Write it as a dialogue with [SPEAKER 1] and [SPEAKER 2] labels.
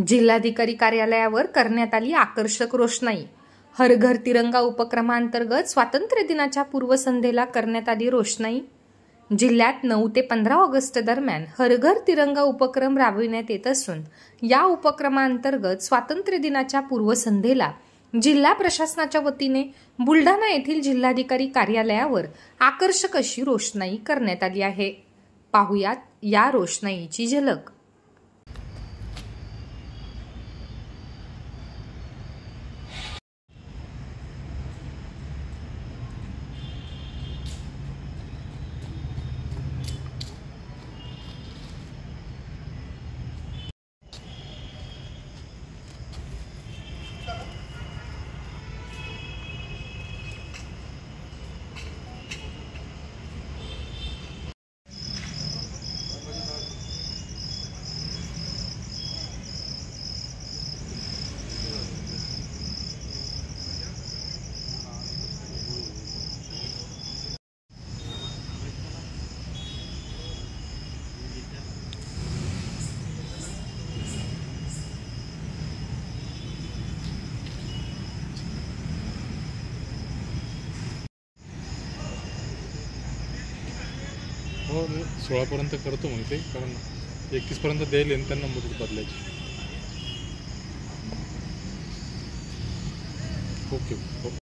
[SPEAKER 1] जिल्हाधिकारी कार्यालयावर करण्यात आली आकर्षक रोषणाई। हर घर तिरंगा उपक्रमांतर्गत स्वातंत्र्य दिनाच्या पूर्वसंध्येला करण्यात आली रोषणाई। जिल्ह्यात 9 ते 15 ऑगस्ट दरम्यान हर घर तिरंगा उपक्रम राबविण्यात येत असून या उपक्रमांतर्गत स्वातंत्र्य दिनाच्या पूर्वसंध्येला जिल्हा प्रशासनाच्या वतीने बुलढाणा येथील जिल्हाधिकारी कार्यालयावर आकर्षक अशी रोषणाई करण्यात आली आहे। पाहुयात या रोषणाईची झलक।
[SPEAKER 2] हो, मी 16 पर्यंत करतो मग ते, कारण 31 पर्यंत द्यायला त्यांना मुदत बदलायची। ओके, हो।